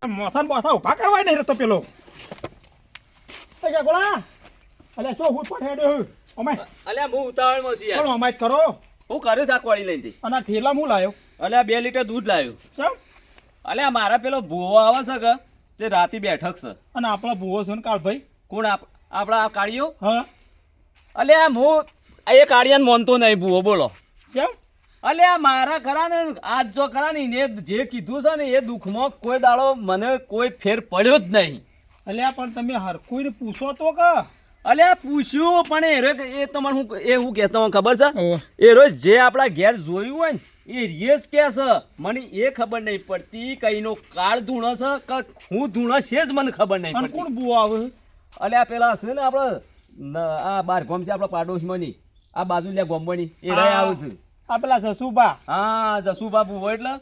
Motion બોસા ઉભા કરવા નહીં રહેતો પેલો પૈસા ગોળા અલે ચો હું પણ હેડ્યો અમે અલ્યા હું ઉતાવળમાં છું યાર. પણ અમાય કરો હું કરે શાકવાળી લઈને અને આ થેલા હું લાયો અલ્યા 2 લીટર દૂધ લાવ્યો. ચમ અલ્યા મારા પેલો ભૂવો આવે છે કે તે રાતે બેઠક છે. અને આપણા ભૂવો છે ને કાળ ભાઈ કોણ આપણા કાળિયો? હા અલ્યા હું એ કાળિયાને માનતો નહીં ભૂવો બોલો. કેમ અલ્યા મારા ખરા ને આજ જો ખરા ને એને જે કીધું છે ને એ દુઃખમાં કોઈ દાડો મને કોઈ ફેર પડ્યો જ નહીં. અલ્યા પણ તમે હરકોઈને પૂછો તો કે અલ્યા પૂછ્યું પણ એ તમને હું કહેતો હું ખબર છે ઓહ. એ રોજ જે આપણા ઘેર જોયું હોય ને એ રે જ કે છે મને એ ખબર નહીં પડતી કઈનો કાળ ધૂણો છે કે હું ધૂણો છે જ મને ખબર નહીં અને પડતી. કોણ ભૂવો આવે અલ્યા પેલા છે ને આપણે આ બાર ગામ છે આપણા પાડોશમાં ની આ બાજુ લ્યા ગોમવાની એ રહી આવું છું. આ પેલા જસુબા હા જસુબાબુ હોય એટલે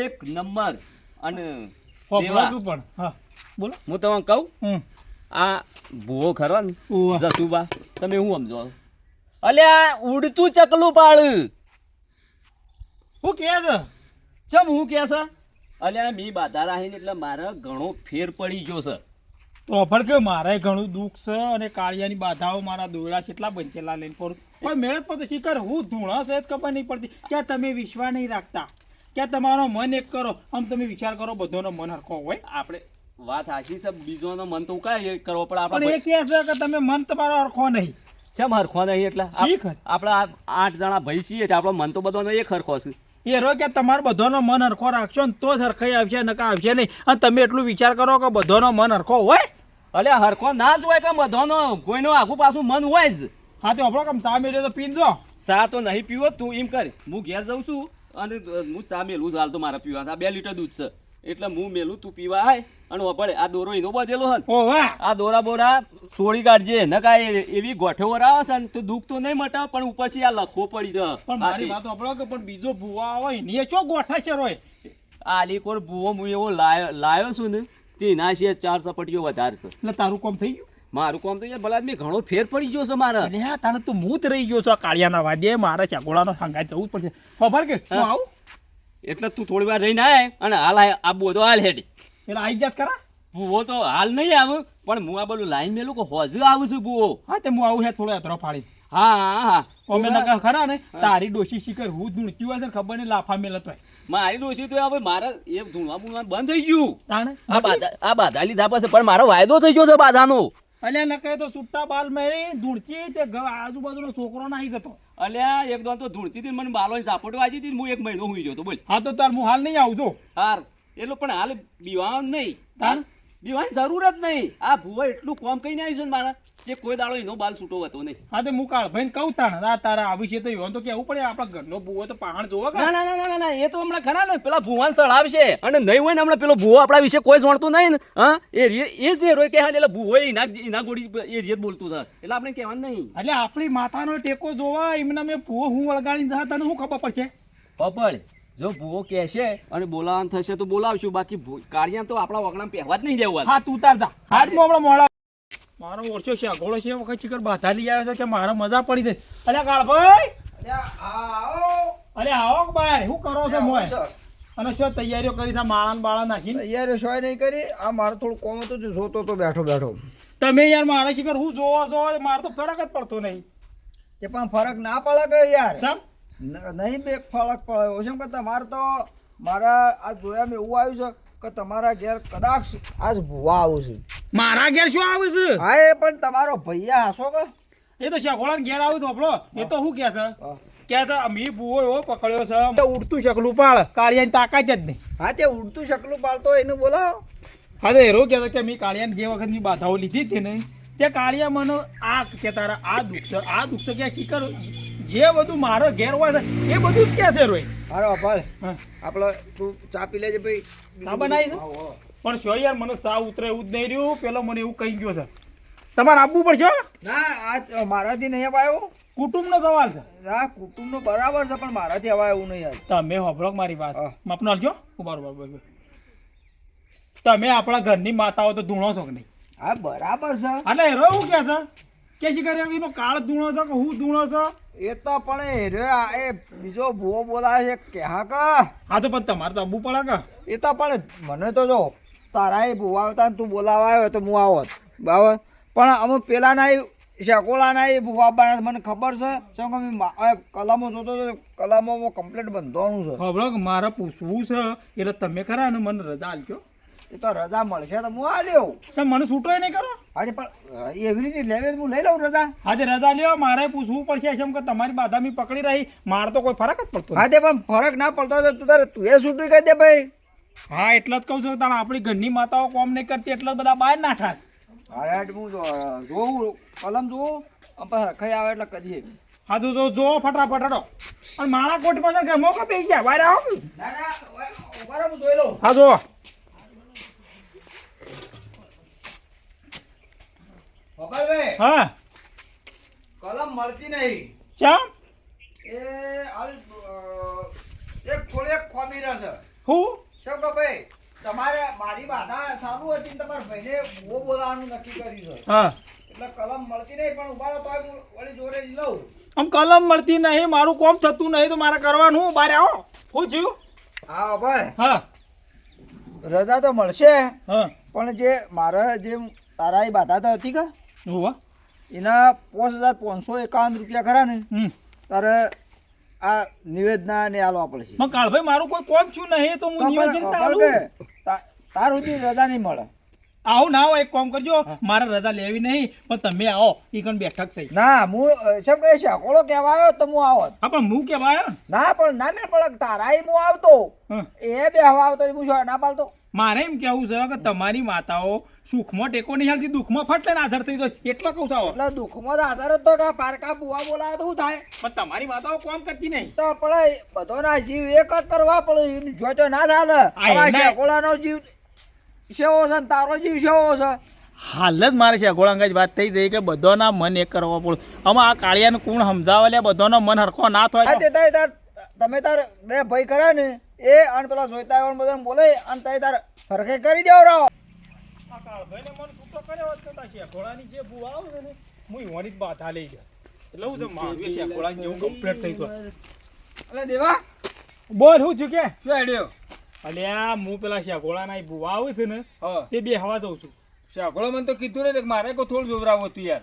એક નંબર. અને દેવા, તું પણ હા બોલો હું તમને કહું આ ભૂવો ખરો ને ઓહ. જસુબા તમે શું સમજો? અલ્યા ઉડતું ચકલું પાળ. હું કે છે ચમ હું કે છે? અલ્યા મી બાધા રાહીને એટલે મારે ઘણો ફેર પડી ગયો છે. તો પણ કે મારે ઘણું દુઃખ છે અને કાળિયાની બાધાઓ મારા દોયડા કેટલા બંચેલા લઈને પડું પણ મેળત પર શીખર હું ધૂણા છે જ ખબર નહીં પડતી ક્યાં તમે વિશ્વાસ નહીં રાખતા ક્યાં તમારો મન એક કરો આમ તમે વિચાર કરો બધાનો મન હરખો હોય આપણે વાત હાચી છે બીજોનો મન તો કાંઈ કરવો પડે પણ એ આપણે. કહે છે કે તમે મન તમારો હરખો નહીં ચમ હરખો નહીં એટલે શીખ. આપણા 8 જણા ભાઈ છીએ એટલે આપણો મન તો બધોનો એક હરખો છે. એ રો કે તમારો બધાનો મન હરખો રાખશો ને તો જ હરખાઈ આવશે નકા આવશે નહીં અને તમે એટલું વિચાર કરો કે બધાનો મન હરખો હોય. અલ્યા હરખો ના જ હોય કે બધોનો કોઈનો આગુ પાછું મન હોય જ. હા તો આપણો કમ ચા મેળ્યો તો પીનજો ચા તો નહીં પીવો તું એમ કર હું ઘેર જાઉં છું અને હું ચા મેલું જ હાલ તો મારે પીવા. આ 2 લીટર દૂધ છે એટલે હું મેલું તું પીવા આય અને વપડે આ દોરો એનો બધેલો હન ઓ વાહ આ દોરા બોરા સોળી કાઢજે ન કાંઈ એવી ગોઠવો આવે છે ને તો દુઃખ તો નહીં મટાવ પણ ઉપરથી આ લખવો પડી જાય. પણ મારી વાત આપણો કે પણ બીજો ભૂવા હોય ને એ ચો ગોઠા છે રોય આ લીકોર ભૂવો હું એવો લાયો છું ને તેના છે 4 સપટીઓ વધારે છે. એટલે તારું કામ થઈ ગયું મારું કામ તો યાર ભલા આદમી ઘણો ફેર પડી ગયો છે મારે. અલ્યા તાણે તું મૂત રહી ગયો છો કાળિયાના વાદ્યે મારે ચકોડાનો સંગાત જવું જ પડશે ખબર કે હું આવું એટલે તું થોડી વાર રહીને આય અને હાલ આ બધો હાલ હેડી. એટલે આઈ જાત કરા ભૂવો તો હાલ નહીં આવે પણ હું આ બધું લાઈન મેલું કે હોજુ આવું છું ભૂવો. હા તે હું આવું હે થોડો અધરો ફાડી હા હા હા અમે નકા ખરા ને તારી ડોશી શીખર હું ધૂણતી હોય છે ને ખબર નહીં લાફા મેલત હોય મારી ડોશી તો હવે મારે એ ધૂણવા બૂણવા બંધ થઈ ગયું. તાણે આ બાધા લીધા પછી પણ મારો વાયદો થઈ ગયો છે બાધાનો. અલ્યા નકા તો છૂટા બાલ મેરી ધૂણતી તે આજુબાજુનો છોકરો નાહી જતો. અલ્યા એક દોન તો ધૂણતી હતી મને બાલોની ઝાપટ વાજી હતી હું 1 મહિનો હુઈ ગયો તો બોલ. હા તો તાર હું હાલ નહીં આવજો હાર એટલું પણ હાલ બીવાનું નહીં તાણ બીવાની જરૂર જ નહીં. આ ભૂવો એટલું કોમ કહીને આવ્યું છે ને મારા કે કોઈ દાડો એનો બાલ છૂટો હતો નહીં. હા તે હું કાળ ભાઈ કહું તાણ આ તારા આવી છે તો એવન તો કેવું પડે આપણા ઘરનો ભૂવો તો પહાણ જોવો કે ના ના ના ના ના એ તો હમણાં ખરા ને પેલા ભુવાન સળાવશે અને નહીં હોય ને હમણાં પેલો ભૂવો આપણા વિશે કોઈ જાણતું નહીં ને હા એ જ રોય કે હા એટલે ભૂવો એના ગોળી એ રીત બોલતું હતા એટલે આપણે કહેવાનું નહીં. એટલે આપણી માથાનો ટેકો જોવા એમના મેં ભૂવો હું વળગાડીને જા તને શું ખબર પડશે પપડ જો ભૂવો કહેશે અને બોલાવાનું થશે તો બોલાવશું બાકી કાર્ય તો આપણા વગણામાં પહેવા જ નહીં દેવું. હા તું તાર જા હાથ હમણાં મોડા મારો ઓછો છે અઘોળો છે વખત શિખર બાધા લઈ આવ્યો છે કે મારે મજા પડી જાય. અલ્યા કાળભાઈ અરે આવો ભાઈ શું કરો છો મોય અને શું તૈયારીઓ કરી છે માળા ને બાળા નાખી તૈયારી શોય નહીં કરી આ મારે થોડું કોમ હતું જો જોતો તો બેઠો બેઠો તમે યાર મારા શિખર હું જોવો છો મારે તો ફરક જ પડતો નહીં. એ પણ ફરક ના પડે કે યાર સમ નહીં બે ફરક પડે શું કે તમારે તો મારા આ જોયા મેં એવું આવ્યું છે કે તમારા ઘેર કદાચ આજ ભૂવા આવું છે. મારા ઘેર શું આવે છે હા એ પણ તમારો ભૈયા હશો કે એ તો શેખોળા ઘેર આવ્યું તો આપણો એ તો શું કે છે હા. કે તો મી ભૂવો એવો પકડ્યો છે ઉડતું શકલું પાડ કાળિયાની તાકાત જ નહીં. હા તે ઉડતું શકલું પાડતો એને બોલાવો. હા તો એરો કહેતો કે મેં કાળિયાને જે વખતની બાધાઓ લીધી હતી ને તે કાળિયા મને આ કે તારા આ દુઃખ છે કે શીખર જે બધું મારો ઘેર હોય છે એ બધું જ ક્યાં છે રોય. હારો ભાઈ હા આપણે તું ચા પી લેજે ભાઈ. ચા બનાવી છે? પણ શું યાર મને સા ઉતરે એવું જ નહીં રહ્યું પેલો મને એવું કહી ગયો છે તમારે આપવું પડશે હો. ના આ મારાથી નહીં અપાયું. કુટુંબનો સવાલ છે. ના કુટુંબનું બરાબર છે પણ મારાથી અવાય એવું નહીં યાર. તમે હોભળો મારી વાત હા. માપનો હાલજો બરોબર તમે આપણા ઘરની માતાઓ તો ધૂણો છો કે નહીં? હા બરાબર છે. એટલે એરો એવું કે છે કે શી કરે એનો કાળ ધૂણો છો કે હું ધૂણો છો? એ તો પણ એ બીજો ભૂવો બોલાવે છે કે હા કા હા તો પણ તમારે તો આવવું પડે કે એ તો પણ મને તો જો તારા એ ભૂવા આવતા ને તું બોલાવા આવ્યો તો હું આવત બરાબર, પણ અમે પેલાના શેકોલાના એ ભૂવા આવવાના મને ખબર છે. શું કે કલમો જોતો તો કલમોમાં કમ્પ્લીટ બંધવાનું છે. ખબર કે મારે પૂછવું છે એટલે તમે ખરા ને મને રજા આલજો. એ તો રજા મળશે તો હું આ લ્યો. સર મને છૂટોય નહીં કરો. આજે પણ એવી રીતે લેવે હું લઈ લઉં રજા. આજે રજા લ્યો, મારે પૂછવું પડશે એમ કે તમારી બાધામી પકડી રહી, મારે તો કોઈ ફરક જ પડતો નથી. આજે પણ ફરક ના પડતો હોય તો તું એ છૂટી કરી દે ભાઈ. હા એટલે જ કહું છું તાણ આપણી ઘરની માતાઓ કોમ નહીં કરતી એટલે જ બધા બહાર ના થાય. અરે હું જોઉં કલમ જોઉં ખાઈ આવે એટલે કરીએ. હા તો જો ફટાફટ હટો. અને મારા કોટમાં છે કે મોકો બેસી જાય બહાર આવો. ના ના ઉભા રહો, હું જોઈ લઉં. હા જો ખબર હા કલમ મળતી નહીં. ચા એ એક થોડી એક ખોમી રહેશે. હું શું કે ભાઈ તમારે મારી બાધા સારું હતી ને તમારા ભાઈને બહુ બોલાવાનું નક્કી કર્યું છે હા એટલે કલમ મળતી નહીં, પણ ઉભા રહો તોય હું વળી જોડે જ લઉં. આમ કલમ મળતી નહીં, મારું કોમ થતું નહીં તો મારે કરવાનું. બહાર આવો. હું થયું? હા ભાઈ હા રજા તો મળશે, હા પણ જે મારે જે તારા એ બાધા તો હતી કે હોવા એના 5,551 રૂપિયા ખરા ને તારે આ નિવેદના ને આલવા પડશે. પણ કાળભાઈ મારું કોઈ કોમ છું નહીં તો હું નિવેદન તારું તાર સુધી રજા નહીં મળે. આવું ના હોય એક કામ કરજો, મારે રજા લેવી નહીં પણ તમે આવો ઈ કણ બેઠક છે. ના હું શું કહે છે કોળો કહેવા આવ્યો તો હું આવત. હા પણ હું કેવા આવ્યો ને ના પણ ના મેં પડક તારા હું આવતો હા. એ બેહવા આવતો હું શું ના પાડતો. મારે એમ કેવું છે કે તમારી માતાઓ સુખમાં ટેકો નહીં હાલતી, દુઃખમાં ફટ લઈને આધાર થઈ જાય એટલો કહું થાવ. એટલે દુઃખમાં તો આધાર જ તો કે પારકા બુવા બોલાવે તો શું થાય. પણ તમારી માતાઓ કામ કરતી નહીં. તો આપણે બધાના જીવ એક જ કરવા પડે, જો તો ના ચાલે. એના- શેકોળાનો જીવ સેવો છે ને તારો જીવ સેવો છે. હાલ જ મારે છે ગોળાંગાજ વાત થઈ ગઈ કે બધાના મન એક કરવા પડે. આમાં આ કાળિયાને કોણ સમજાવે લે, બધાનો મન હરખો ના આ થાય. તે તાર તમે તાર બે ભાઈ કરે ને એ અને પેલા જોઈતા આવ્યા બધાને બોલે અને તે તાર ફરકે કરી દેવો રહો. આ કાળભાઈને મન છૂટો કર્યો હોત તો તાર શેકોળાની જે ભૂવા આવે છે ને હું ઈવાની જ બાધા લઈ ગયો. એટલે હું છે મારું એ શેકોળાની જેવું કમ્પ્લીટ થઈ ગયું. એટલે દેવા બોલ હું છું કે શું હેડ્યો? અલ્યા હું પેલા શેકોળાના એ ભૂવા આવે છે ને તે બે હવા દઉં છું. શાકોળો મને તો કીધું ને મારે કોઈ થોડું જોવરાવું હતું યાર.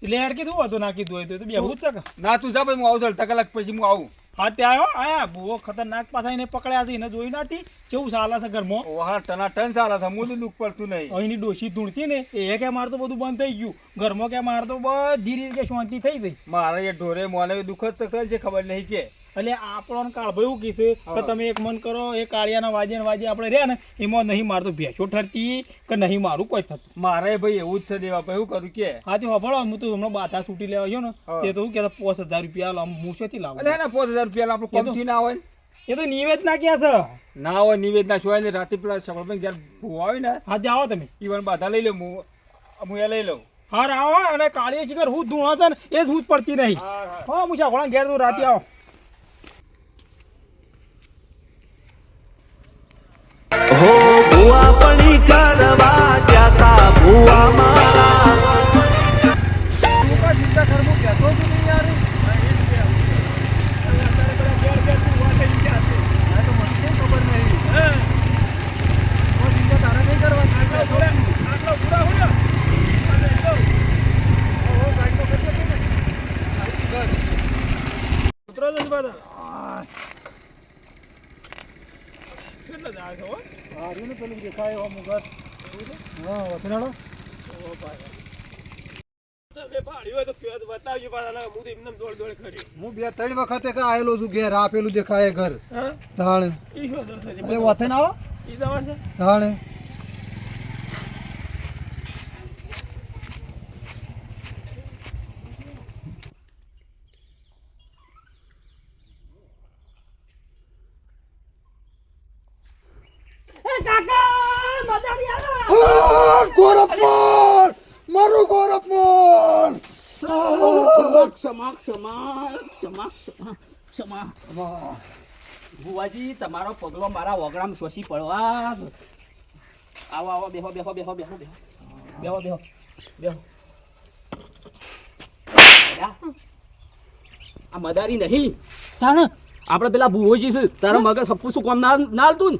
એટલે યાર કીધું હતું ના કીધું હોય તો બે હું જ છે કે ના તું જા ભાઈ હું આવું અડધા કલાક પછી હું આવું. હા ત્યાં આવ્યો આયા ભૂવો ખતરનાક પાછા એને પકડ્યા છે, એને જોઈ નથી કેવું ચાલે છે ઘરમાં. ઓહા ટના ટન સારા હતા મુલું દુઃખ પડતું નહીં. અહીંની ડોશી ધૂણતી ને એ કે મારે તો બધું બંધ થઈ ગયું, ઘરમાં કે મારે તો બધી રીતે શાંતિ થઈ ગઈ. મારે એ ઢોરે મોને દુઃખ જ થયેલ છે ખબર નહીં કે. એટલે આપણો કાળભાઈ એવું કીધું કે તમે એક મન કરો એ કાળિયાના વાજે ને વાજે આપણે રહ્યા ને એમાં નહીં મારે તો ભેંસો ઠરતી કે નહીં મારું કોઈ થતું. મારે ભાઈ એવું જ છે દેવા ભાઈ એવું કરું કે. હા તે વાપરો હું તો હમણાં બાધા છૂટી લેવા ગયો ને તે તો શું કહેતા 5,000 રૂપિયા લાવ હું શેથી લાવું. એટલે ના 5,000 રૂપિયા આપણું કમથી ના હોય ને. એ તો નિવેદ ના ક્યાં છે. ના હોય નિવેદના સિવાય ને રાતે પેલા સફળભાઈ જ્યારે ભૂવા આવે ને હા જાઓ તમે ઈવન બાધા લઈ લઉં હું એ લઈ લઉં. હા આવો અને કાળીએ શિખર હું ધૂણા છે ને એ જ હું જ પડતી નહીં. હા હું ઘોડા ઘેર તું રાતે આવો. હો ભુવા પડી કરવા જાતા ભુવા મારા તું કા ચિંતા કર હું કહેતો જ નહીં યાર. આ તો મને કેમ ખબર નહીં. કોઈ ચિંતા તારે નહીં કરવાની. આટલો પૂરા હોય ઓ ગાડી તો કરી દે ને. આઈ ઘર. ઉતરો જ બધા કેટલા જાય છે હો. આ રીને પેલું દેખાય હો મુગર. હા વતનાળો. ઓ ભાઈ તમે ભાડ્યું હોય તો ફેર બતાવજો પાછા હું તો એમને દોડ દોડ કરી. હું 2-3 વખતે કે આયેલો છું ઘેર આ પેલું દેખાય ઘર હા ધાણ ઈ શું દોષ છે? એ વથન આવો ઈ દવા છે. ધાણ ગોરપમોલ મારું ગોરપમોલ ભુવાજી તમારો પગલો મારા વગડામાં શોષી પડવા. આવો આવો બેહો બેહો બેહો બેહો બેહો બેહો બેહો બેહો. આ મદારી નહીં તાણે આપણે પેલા ભુવોજી છે તારા મગજ હપ્પુ શું કામ ના હાલતું ને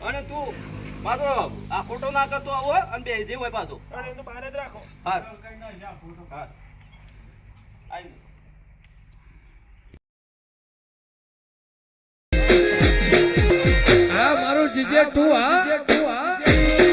અને તું પાછો આ ખોટો ના કરતો આવો હો, અને બે જે હોય પાછો અરે એ તો બહાર જ રાખો હા કઈ ના જા ફોટો હા આઈ